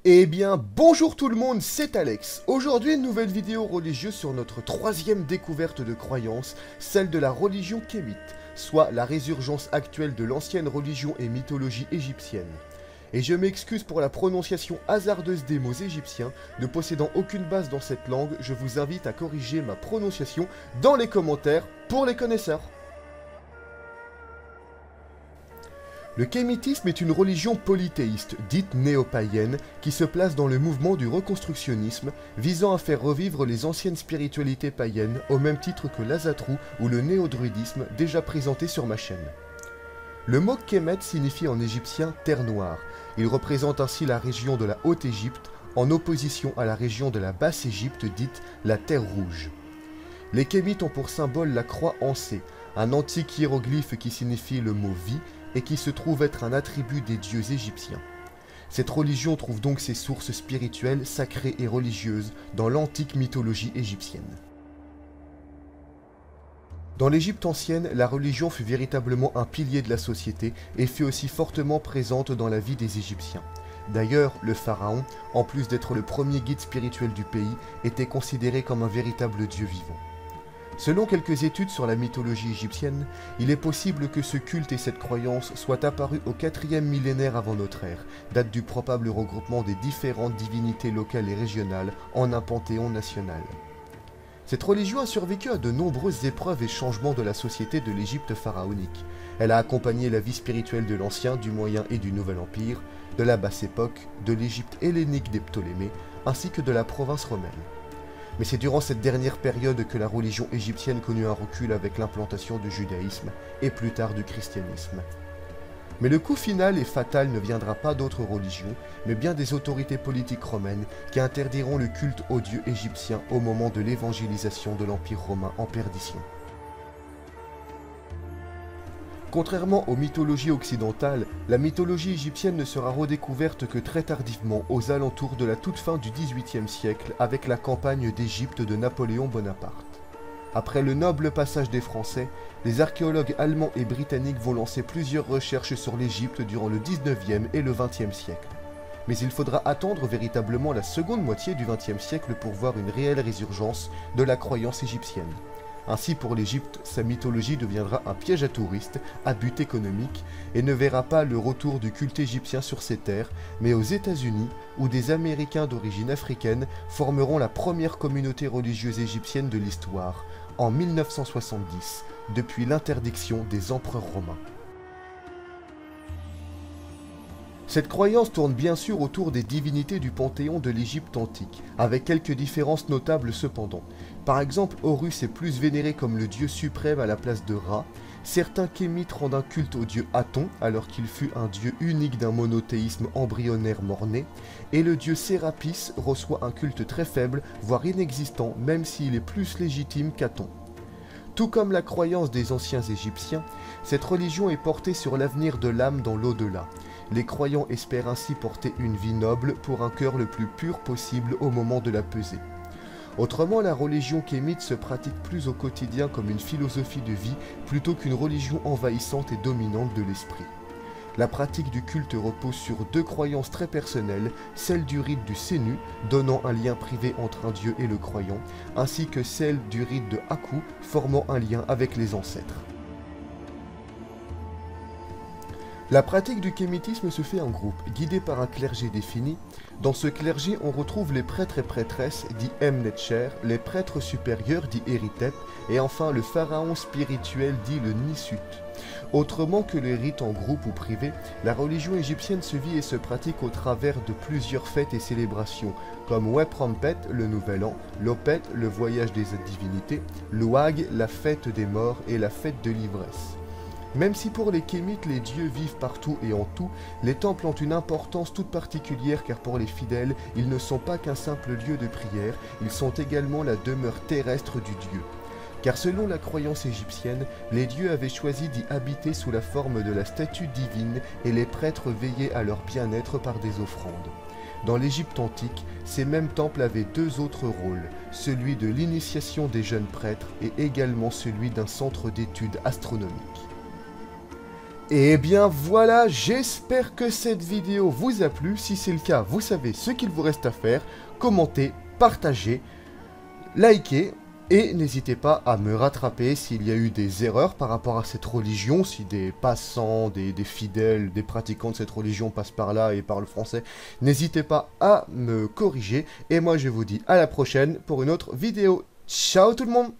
Eh bien, bonjour tout le monde, c'est Alex. Aujourd'hui, une nouvelle vidéo religieuse sur notre troisième découverte de croyance, celle de la religion kémite, soit la résurgence actuelle de l'ancienne religion et mythologie égyptienne. Et je m'excuse pour la prononciation hasardeuse des mots égyptiens, ne possédant aucune base dans cette langue, je vous invite à corriger ma prononciation dans les commentaires pour les connaisseurs. Le kémitisme est une religion polythéiste, dite néo-païenne, qui se place dans le mouvement du reconstructionnisme, visant à faire revivre les anciennes spiritualités païennes, au même titre que l'Azatrou ou le néo-druidisme déjà présenté sur ma chaîne. Le mot Kemet signifie en égyptien « terre noire ». Il représente ainsi la région de la Haute-Égypte, en opposition à la région de la Basse-Égypte dite la Terre Rouge. Les Kémites ont pour symbole la croix en C, un antique hiéroglyphe qui signifie le mot « vie », et qui se trouve être un attribut des dieux égyptiens. Cette religion trouve donc ses sources spirituelles, sacrées et religieuses dans l'antique mythologie égyptienne. Dans l'Égypte ancienne, la religion fut véritablement un pilier de la société et fut aussi fortement présente dans la vie des Égyptiens. D'ailleurs, le pharaon, en plus d'être le premier guide spirituel du pays, était considéré comme un véritable dieu vivant. Selon quelques études sur la mythologie égyptienne, il est possible que ce culte et cette croyance soient apparus au 4e millénaire avant notre ère, date du probable regroupement des différentes divinités locales et régionales en un panthéon national. Cette religion a survécu à de nombreuses épreuves et changements de la société de l'Égypte pharaonique. Elle a accompagné la vie spirituelle de l'Ancien, du Moyen et du Nouvel Empire, de la Basse Époque, de l'Égypte hellénique des Ptolémées, ainsi que de la province romaine. Mais c'est durant cette dernière période que la religion égyptienne connut un recul avec l'implantation du judaïsme et plus tard du christianisme. Mais le coup final et fatal ne viendra pas d'autres religions, mais bien des autorités politiques romaines qui interdiront le culte aux dieux égyptiens au moment de l'évangélisation de l'Empire romain en perdition. Contrairement aux mythologies occidentales, la mythologie égyptienne ne sera redécouverte que très tardivement, aux alentours de la toute fin du XVIIIe siècle, avec la campagne d'Égypte de Napoléon Bonaparte. Après le noble passage des Français, les archéologues allemands et britanniques vont lancer plusieurs recherches sur l'Égypte durant le XIXe et le XXe siècle. Mais il faudra attendre véritablement la seconde moitié du XXe siècle pour voir une réelle résurgence de la croyance égyptienne. Ainsi pour l'Égypte, sa mythologie deviendra un piège à touristes, à but économique, et ne verra pas le retour du culte égyptien sur ses terres, mais aux États-Unis, où des Américains d'origine africaine formeront la première communauté religieuse égyptienne de l'histoire, en 1970, depuis l'interdiction des empereurs romains. Cette croyance tourne bien sûr autour des divinités du panthéon de l'Égypte antique, avec quelques différences notables cependant. Par exemple, Horus est plus vénéré comme le dieu suprême à la place de Ra, certains kémites rendent un culte au dieu Aton, alors qu'il fut un dieu unique d'un monothéisme embryonnaire mort-né, et le dieu Sérapis reçoit un culte très faible, voire inexistant, même s'il est plus légitime qu'Aton. Tout comme la croyance des anciens Égyptiens, cette religion est portée sur l'avenir de l'âme dans l'au-delà. Les croyants espèrent ainsi porter une vie noble pour un cœur le plus pur possible au moment de la pesée. Autrement, la religion kémite se pratique plus au quotidien comme une philosophie de vie plutôt qu'une religion envahissante et dominante de l'esprit. La pratique du culte repose sur deux croyances très personnelles, celle du rite du Sénu, donnant un lien privé entre un dieu et le croyant, ainsi que celle du rite de Haku, formant un lien avec les ancêtres. La pratique du kémitisme se fait en groupe, guidé par un clergé défini. Dans ce clergé, on retrouve les prêtres et prêtresses, dits Mnetcher, les prêtres supérieurs, dits Eritep, et enfin le pharaon spirituel, dit le Nisut. Autrement que les rites en groupe ou privé, la religion égyptienne se vit et se pratique au travers de plusieurs fêtes et célébrations, comme Weprampet, le Nouvel An, Lopet, le voyage des divinités, Louag, la fête des morts et la fête de l'ivresse. Même si pour les Kémites les dieux vivent partout et en tout, les temples ont une importance toute particulière car pour les fidèles, ils ne sont pas qu'un simple lieu de prière, ils sont également la demeure terrestre du dieu. Car selon la croyance égyptienne, les dieux avaient choisi d'y habiter sous la forme de la statue divine et les prêtres veillaient à leur bien-être par des offrandes. Dans l'Égypte antique, ces mêmes temples avaient deux autres rôles, celui de l'initiation des jeunes prêtres et également celui d'un centre d'études astronomiques. Et bien voilà, j'espère que cette vidéo vous a plu. Si c'est le cas, vous savez ce qu'il vous reste à faire. Commentez, partagez, likez. Et n'hésitez pas à me rattraper s'il y a eu des erreurs par rapport à cette religion, si des passants, des fidèles, des pratiquants de cette religion passent par là et parlent français. N'hésitez pas à me corriger. Et moi je vous dis à la prochaine pour une autre vidéo. Ciao tout le monde!